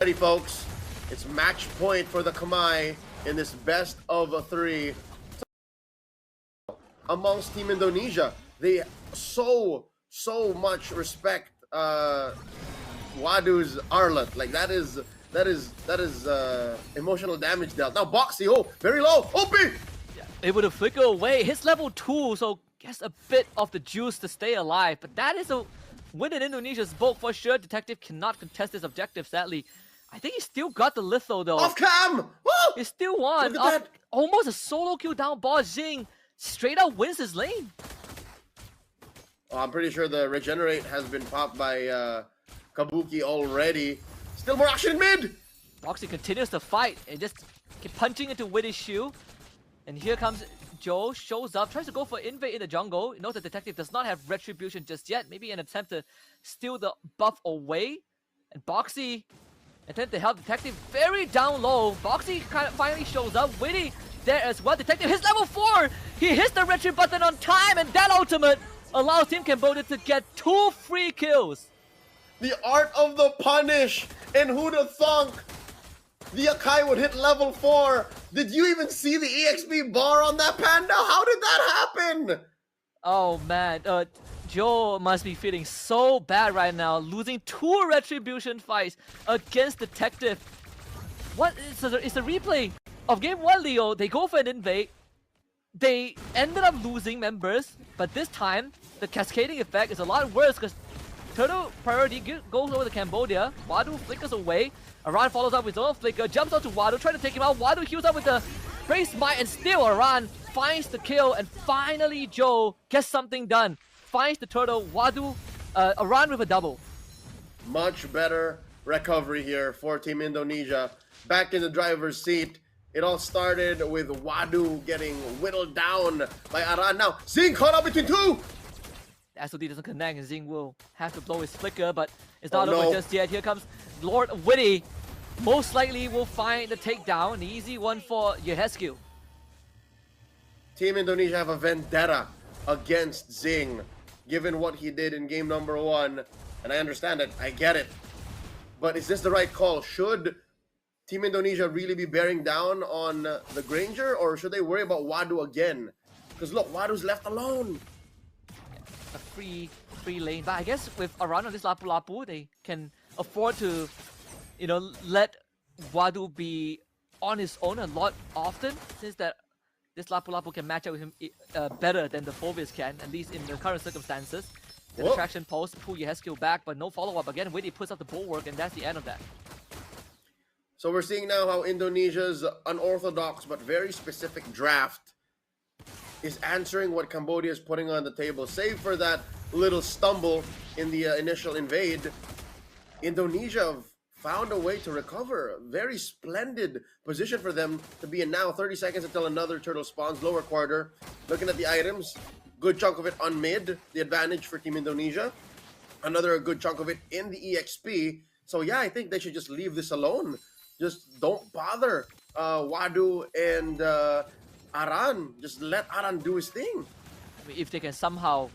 Ready, folks. It's match point for the Kamai in this best of three amongst Team Indonesia. They so much respect Wadu's Arlet. Like that is emotional damage dealt. Now Boxy, very low. OP! Yeah, able to flicker away. His level 2, so gets a bit of the juice to stay alive. But that is a win in Indonesia's book for sure. Detective cannot contest this objective, sadly. I think he still got the litho though. Off cam! Woo! He still won. Look at that. Almost a solo kill down ball. Xing straight up wins his lane. I'm pretty sure the regenerate has been popped by Kabuki already. Still more action in mid! Boxy continues to fight and just keep punching into Witty's shoe. And here comes Joe, shows up, tries to go for invade in the jungle. Note the detective does not have retribution just yet. Maybe an attempt to steal the buff away. And Boxy attempt to help detective very down low. Boxy kind of finally shows up. Witty there as well. Detective hits level 4. He hits the retry button on time, and that ultimate allows Team Cambodia to get 2 free kills. The art of the punish, and who'd have thunk the Akai would hit level 4? Did you even see the EXP bar on that panda? How did that happen? Oh man, Joe must be feeling so bad right now, losing 2 retribution fights against Detective. What is it's a replay of game 1, Leo. They go for an invade. They ended up losing members, but this time the cascading effect is a lot worse because Turtle priority goes over to Cambodia. Wadu flickers away. Aran follows up with his own flicker, jumps onto Wadu, trying to take him out. Wadu heals up with the Grace Might, and still Aran finds the kill, and finally Joe gets something done. Finds the turtle. Wadu, Aran with a double. Much better recovery here for Team Indonesia. Back in the driver's seat. It all started with Wadu getting whittled down by Aran. Now, Xing caught up between 2! The SOD doesn't connect, and Xing will have to blow his flicker, but it's not over just yet. Here comes Lord Witty. Most likely will find the takedown. An easy one for Yehescu. Team Indonesia have a vendetta against Xing, given what he did in game number 1. And I understand it. I get it. But is this the right call? Should Team Indonesia really be bearing down on the Granger, or should they worry about Wadu again? Because look, Wadu's left alone. A free lane, but I guess with Aran on this Lapu Lapu, they can afford to, let Wadu be on his own a lot often, since that this Lapu Lapu can match up with him better than the Phobius can, at least in the current circumstances. The distraction pulse, pull your skill back, but no follow-up. Again, Witty puts up the bulwark, and that's the end of that. So we're seeing now how Indonesia's unorthodox but very specific draft is answering what Cambodia is putting on the table. Save for that little stumble in the initial invade, Indonesia have found a way to recover. A very splendid position for them to be in now. 30 seconds until another turtle spawns. Lower quarter. Looking at the items, good chunk of it on mid. The advantage for Team Indonesia. Another good chunk of it in the EXP. So yeah, I think they should just leave this alone. Just don't bother Wadu and Aran. Just let Aran do his thing. I mean, if they can somehow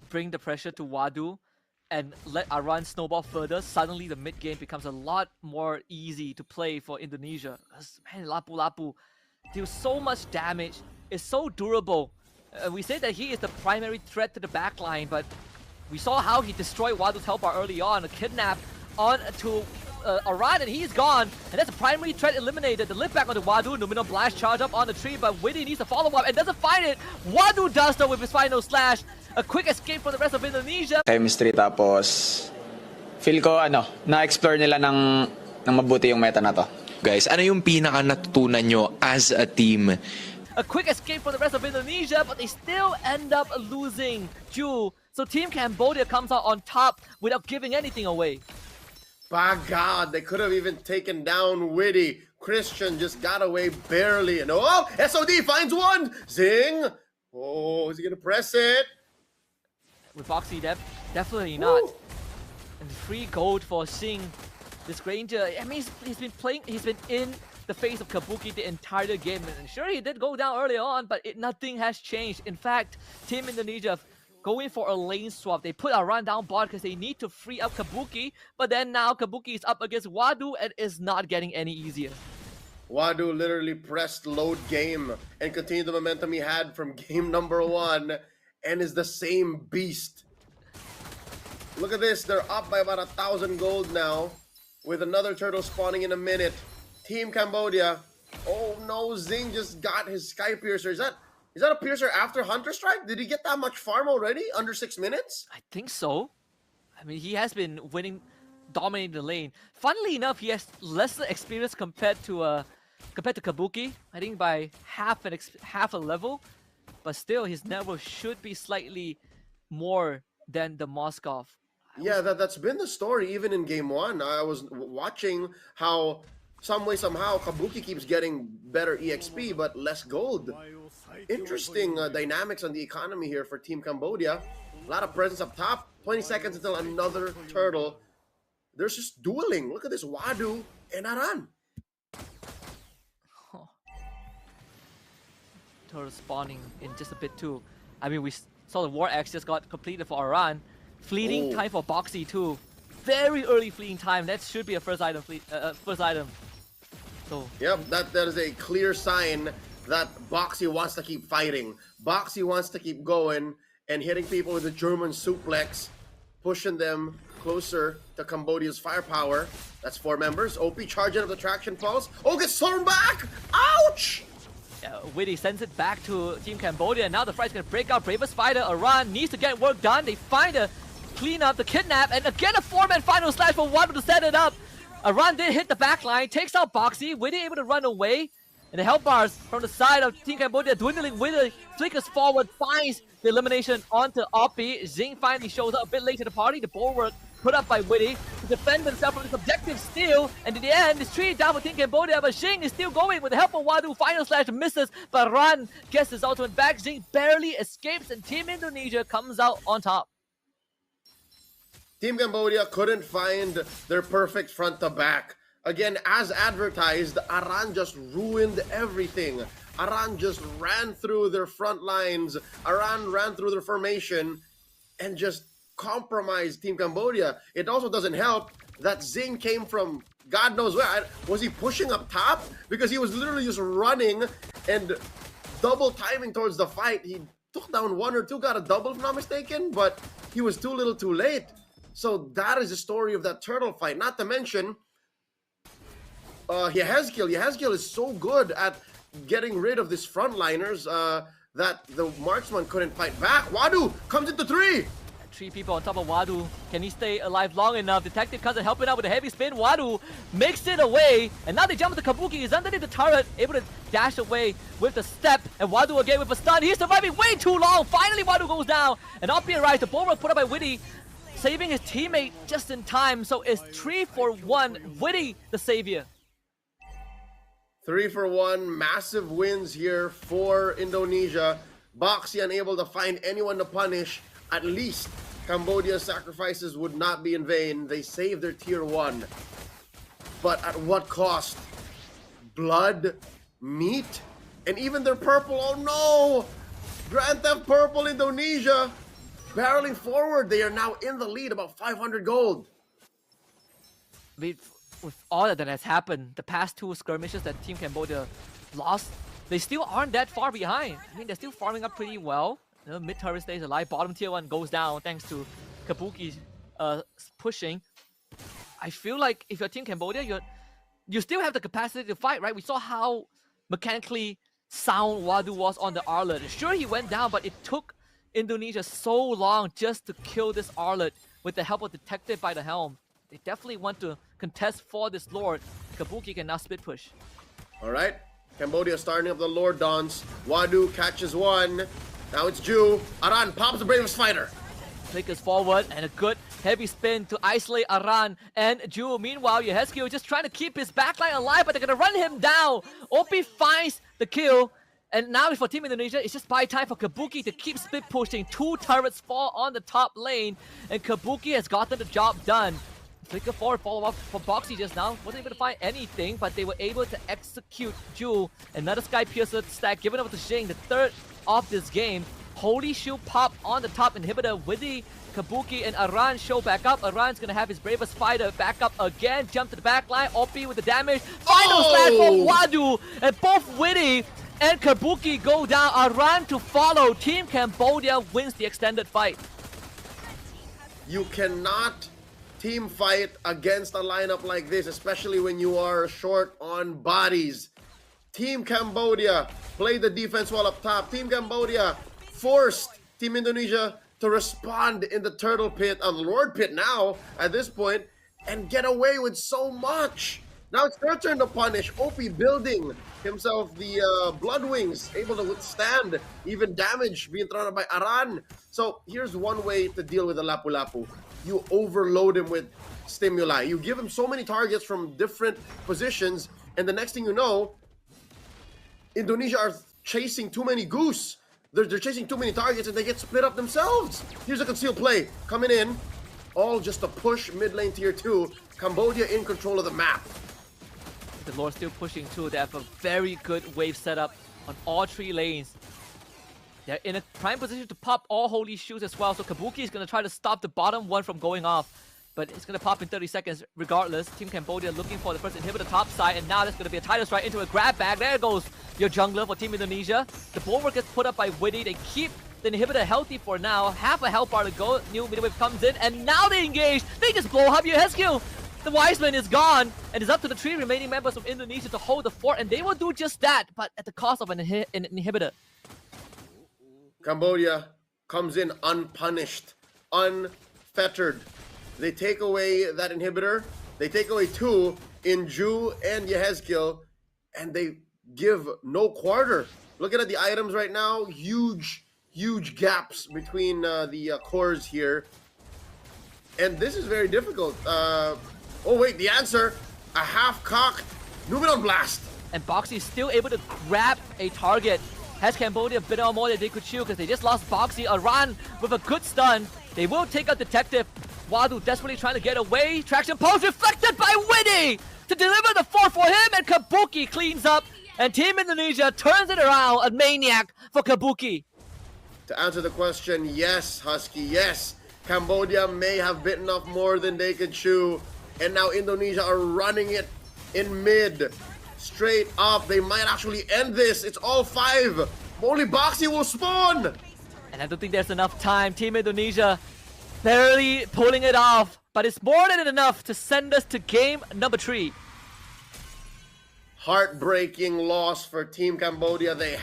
bring the pressure to Wadu and let Aran snowball further, suddenly the mid game becomes a lot more easy to play for Indonesia. Because, man, Lapu Lapu deals so much damage, is so durable. We say that he is the primary threat to the backline, but we saw how he destroyed Wadu's health bar early on. A kidnap on to Aran, and he's gone, and that's a primary threat eliminated. The lift back on the Wadu, Numinal Blast charge up on the tree, but Witty needs to follow up and doesn't find it. Wadu does though with his final slash. A quick escape from the rest of Indonesia. Chemistry, tapos feel ko na-explore nila ng mabuti yung meta na to. Guys, ano yung pinaka natutunan nyo as a team? A quick escape from the rest of Indonesia, but they still end up losing Ju. So Team Cambodia comes out on top without giving anything away. By God, they could have even taken down Witty. Christian just got away barely. And oh, SOD finds one! Xing! Oh, is he gonna press it? With Boxy, definitely not. Woo. And free gold for Xing. This Granger, I mean, he's been in the face of Kabuki the entire game. And sure, he did go down early on, but nothing has changed. In fact, Team Indonesia going for a lane swap. They put Aran down bot because they need to free up Kabuki, but then now Kabuki is up against Wadu and is not getting any easier. Wadu literally pressed load game and continued the momentum he had from game number 1 and is the same beast. Look at this, they're up by about 1,000 gold now with another turtle spawning in a minute. Team Cambodia, oh no, Zing just got his Sky Piercer. Is that a Piercer after Hunter Strike? Did he get that much farm already? Under 6 minutes? I think so. I mean, he has been winning, dominating the lane. Funnily enough, he has lesser experience compared to Kabuki. I think by half a level, but still his network should be slightly more than the Moskov. Yeah, that's been the story even in game 1. I was watching how some way somehow Kabuki keeps getting better EXP but less gold. Interesting dynamics on the economy here for Team Cambodia. A lot of presence up top. 20 seconds until another turtle. There's just dueling. Look at this, Wadu and Aran. Turtle spawning in just a bit too. I mean, we saw the War Axe just got completed for Aran. Fleeting time for Boxy too. Very early fleeting time. That should be a first item. So yep, that is a clear sign that Boxy wants to keep fighting. Boxy wants to keep going and hitting people with a German suplex, pushing them closer to Cambodia's firepower. That's 4 members. OP charging up the traction pulse. Oh, gets thrown back! Ouch! Witty sends it back to Team Cambodia. Now the fight's gonna break out. Bravest Fighter, Aran needs to get work done. They find a clean up the kidnap, and again a 4-man final slash for Wadu to set it up. Aran did hit the back line, takes out Boxy. Witty able to run away. And the help bars from the side of Team Cambodia dwindling. Witty flickers forward, finds the elimination onto Oppi. Zing finally shows up a bit late to the party. The bulwark put up by Witty to defend themselves from this objective steal. And in the end, it's 3 down for Team Cambodia, but Zing is still going with the help of Wadu. Final slash misses, but Ran gets his ultimate back. Zing barely escapes, and Team Indonesia comes out on top. Team Cambodia couldn't find their perfect front to back. Again, as advertised, Aran just ruined everything. Aran just ran through their front lines. Aran ran through their formation and just compromised Team Cambodia. It also doesn't help that Zing came from God knows where. Was he pushing up top? Because he was literally just running and double timing towards the fight. He took down 1 or 2, got a double if I'm not mistaken, but he was too little too late. So that is the story of that turtle fight. Not to mention, Yehezkiel is so good at getting rid of these frontliners that the marksman couldn't fight back. Wadu comes into 3. 3 people on top of Wadu. Can he stay alive long enough? Detective Cousin helping out with a heavy spin. Wadu makes it away. And now they jump into Kabuki. He's underneath the turret, able to dash away with the step. And Wadu again with a stun. He's surviving way too long. Finally, Wadu goes down. And Oppi arrives. The bulwark put up by Witty, saving his teammate just in time. So it's 3 for 1. Witty, the savior. 3 for 1. Massive wins here for Indonesia. Boxy unable to find anyone to punish. At least Cambodia's sacrifices would not be in vain. They saved their tier 1. But at what cost? Blood, meat, and even their purple. Oh no! Grand Theft Purple Indonesia barreling forward. They are now in the lead, about 500 gold. I mean, with all that has happened, the past 2 skirmishes that Team Cambodia lost, they still aren't that far behind. I mean, they're still farming up pretty well. You know, mid turret stays alive, bottom tier 1 goes down thanks to Kabuki pushing. I feel like if you're Team Cambodia, you still have the capacity to fight, right? We saw how mechanically sound Wadu was on the Arlet. Sure, he went down, but it took Indonesia so long just to kill this Arlet with the help of Detective by the helm. They definitely want to contest for this Lord. Kabuki can now split push. Alright, Cambodia starting up the Lord Dons. Wadu catches 1. Now it's Ju. Aran pops the Bravest Fighter. Flickers forward and a good heavy spin to isolate Aran and Ju. Meanwhile, Yehezkiel just trying to keep his backline alive, but they're going to run him down. Oppi finds the kill. And now for Team Indonesia, it's just buy time for Kabuki to keep split pushing. 2 turrets fall on the top lane, and Kabuki has gotten the job done. Flicker forward, follow up for Boxy just now. Wasn't able to find anything, but they were able to execute Ju. Another Sky Piercer stack given over to Shing, the 3rd of this game. Holy Shield pop on the top inhibitor. Witty, Kabuki, and Aran show back up. Aran's gonna have his bravest fighter back up again. Jump to the back line. Oppi with the damage. Final slash from Wadu. And both Witty and Kabuki go down. Aran to follow. Team Cambodia wins the extended fight. You cannot team fight against a lineup like this, especially when you are short on bodies. Team Cambodia played the defense well up top. Team Cambodia forced Team Indonesia to respond in the turtle pit, the Lord pit now at this point, and get away with so much. Now it's their turn to punish. Opie building himself the Blood Wings, able to withstand even damage being thrown out by Aran. So here's one way to deal with the Lapu-Lapu. You overload him with stimuli. You give him so many targets from different positions, and the next thing you know, Indonesia are chasing too many goose. They're chasing too many targets and they get split up themselves. Here's a concealed play coming in. All just to push mid lane tier 2. Cambodia in control of the map. The Lord still pushing too. They have a very good wave setup on all 3 lanes. They're in a prime position to pop all holy shields as well. So Kabuki is going to try to stop the bottom one from going off. But it's going to pop in 30 seconds regardless. Team Cambodia looking for the first inhibitor top side. And now there's going to be a tidal strike into a grab bag. There goes your jungler for Team Indonesia. The bulwark gets put up by Witty. They keep the inhibitor healthy for now. Half a health bar to go. New mid wave comes in. And now they engage. They just blow up your Heskill. The Wiseman is gone. And it's up to the 3 remaining members of Indonesia to hold the fort. And they will do just that. But at the cost of an inhibitor. Cambodia comes in unpunished, unfettered. They take away that inhibitor. They take away 2 in Ju and Yehezkiel, and they give no quarter. Looking at the items right now, huge gaps between the cores here. And this is very difficult. Oh wait, the answer, a half-cocked Numenon Blast. And Boxy is still able to grab a target. Has Cambodia bit on more than they could chew because they just lost Boxy. Aran with a good stun. They will take out Detective. Wadu desperately trying to get away. Traction pulse reflected by Witty to deliver the 4 for him, and Kabuki cleans up. And Team Indonesia turns it around. A maniac for Kabuki. To answer the question, yes, Husky, yes. Cambodia may have bitten off more than they could chew. And now Indonesia are running it in mid. Straight up. They might actually end this. It's all 5. Only Boxy will spawn. And I don't think there's enough time. Team Indonesia barely pulling it off, but it's more than enough to send us to game number 3. Heartbreaking loss for Team Cambodia. They